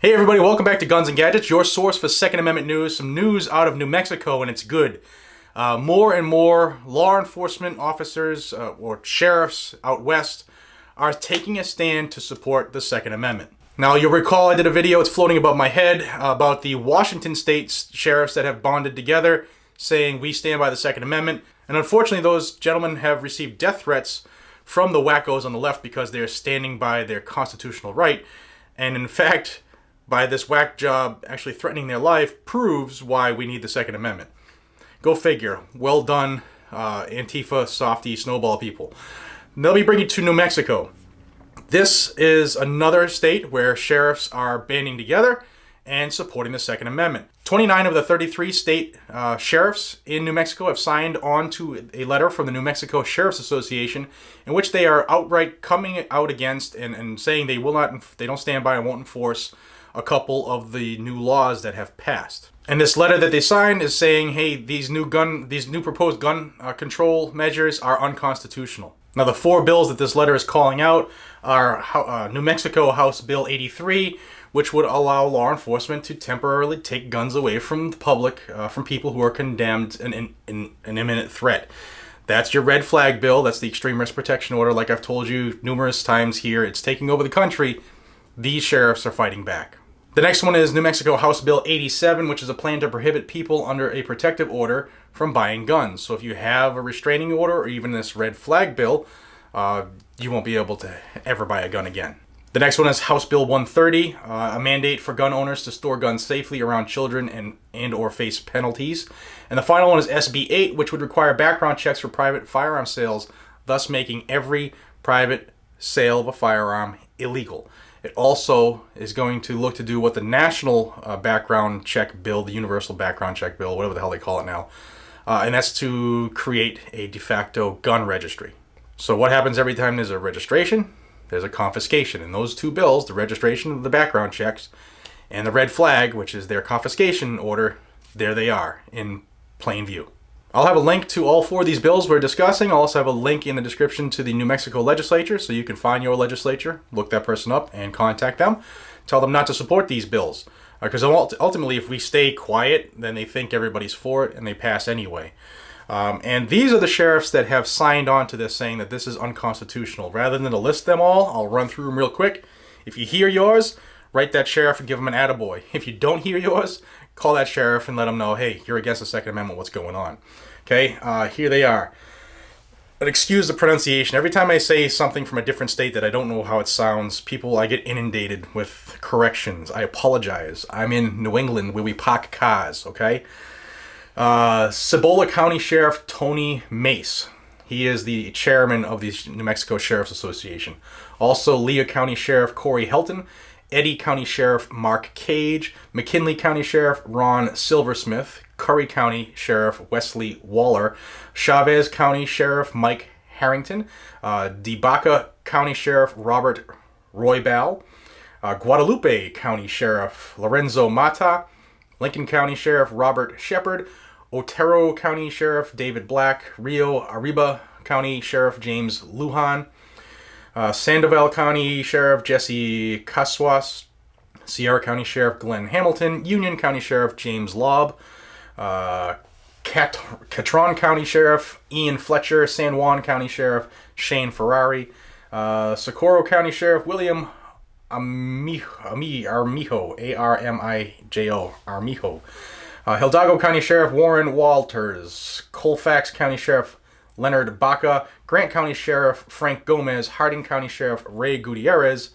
Hey everybody, welcome back to Guns and Gadgets, your source for Second Amendment news. Some news out of New Mexico, and it's good. More and more law enforcement officers or sheriffs out west are taking a stand to support the Second Amendment. Now, you'll recall I did a video, it's floating above my head, about the Washington state sheriffs that have bonded together saying we stand by the Second Amendment. And unfortunately, those gentlemen have received death threats from the wackos on the left because they're standing by their constitutional right. And in fact, by this whack job actually threatening their life proves why we need the Second Amendment. Go figure. Well done, Antifa, softy, snowball people. Let me bring you to New Mexico. This is another state where sheriffs are banding together and supporting the Second Amendment. 29 of the 33 state sheriffs in New Mexico have signed on to a letter from the New Mexico Sheriff's Association in which they are outright coming out against and saying they don't stand by and won't enforce a couple of the new laws that have passed. And this letter that they signed is saying, hey, these new proposed gun control measures are unconstitutional. Now, the four bills that this letter is calling out are New Mexico House Bill 83, which would allow law enforcement to temporarily take guns away from the public, from people who are condemned an imminent threat. That's your red flag bill. That's the extreme risk protection order. Like I've told you numerous times here, it's taking over the country. These sheriffs are fighting back. The next one is New Mexico House Bill 87, which is a plan to prohibit people under a protective order from buying guns. So if you have a restraining order or even this red flag bill, you won't be able to ever buy a gun again. The next one is House Bill 130, a mandate for gun owners to store guns safely around children and or face penalties. And the final one is SB 8, which would require background checks for private firearm sales, thus making every private sale of a firearm illegal. It also is going to look to do what the national background check bill, the universal background check bill, whatever the hell they call it now, and that's to create a de facto gun registry. So what happens every time there's a registration? There's a confiscation. And those two bills, the registration of the background checks and the red flag, which is their confiscation order, there they are in plain view. I'll have a link to all four of these bills we're discussing. I'll also have a link in the description to the New Mexico legislature, so you can find your legislature, look that person up, and contact them. Tell them not to support these bills. Because ultimately, if we stay quiet, then they think everybody's for it, and they pass anyway. And these are the sheriffs that have signed on to this, saying that this is unconstitutional. Rather than to list them all, I'll run through them real quick. If you hear yours, write that sheriff and give them an attaboy. If you don't hear yours, call that sheriff and let them know, hey, you're against the Second Amendment, what's going on? Okay, here they are. But excuse the pronunciation. Every time I say something from a different state that I don't know how it sounds, I get inundated with corrections. I apologize. I'm in New England where we park cars, okay? Cibola County Sheriff Tony Mace. He is the chairman of the New Mexico Sheriff's Association. Also, Lea County Sheriff Corey Helton, Eddy County Sheriff Mark Cage, McKinley County Sheriff Ron Silversmith, Curry County Sheriff Wesley Waller, Chavez County Sheriff Mike Harrington, DeBaca County Sheriff Robert Roybal, Guadalupe County Sheriff Lorenzo Mata, Lincoln County Sheriff Robert Shepard, Otero County Sheriff David Black, Rio Arriba County Sheriff James Lujan, Sandoval County Sheriff Jesse Caswas, Sierra County Sheriff Glenn Hamilton, Union County Sheriff James Lobb, Catron County Sheriff Ian Fletcher, San Juan County Sheriff Shane Ferrari, Socorro County Sheriff William Armijo, A-R-M-I-J-O, Armijo, Hidalgo County Sheriff Warren Walters, Colfax County Sheriff Leonard Baca, Grant County Sheriff Frank Gomez, Harding County Sheriff Ray Gutierrez,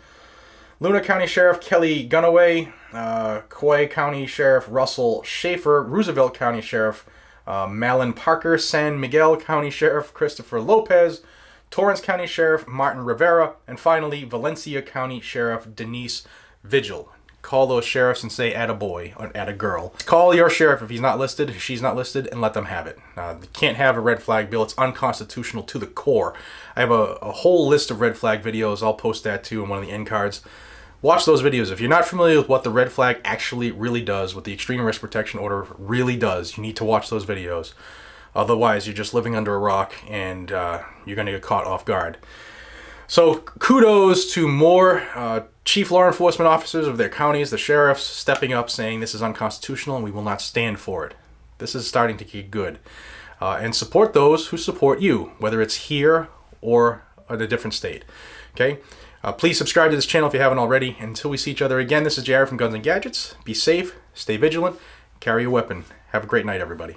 Luna County Sheriff Kelly Gunaway, Coy County Sheriff Russell Schaefer, Roosevelt County Sheriff Malin Parker, San Miguel County Sheriff Christopher Lopez, Torrance County Sheriff Martin Rivera, and finally Valencia County Sheriff Denise Vigil. Call those sheriffs and say attaboy or attagirl. Call your sheriff if he's not listed, if she's not listed, and let them have it. You can't have a red flag bill. It's unconstitutional to the core. I have a whole list of red flag videos. I'll post that too in one of the end cards. Watch those videos. If you're not familiar with what the red flag actually really does, what the extreme risk protection order really does, you need to watch those videos. Otherwise, you're just living under a rock and you're going to get caught off guard. So kudos to more chief law enforcement officers of their counties, the sheriffs, stepping up saying this is unconstitutional and we will not stand for it. This is starting to get good. And support those who support you, whether it's here or in a different state. Okay? Please subscribe to this channel if you haven't already. Until we see each other again, this is Jared from Guns and Gadgets. Be safe, stay vigilant, carry a weapon. Have a great night, everybody.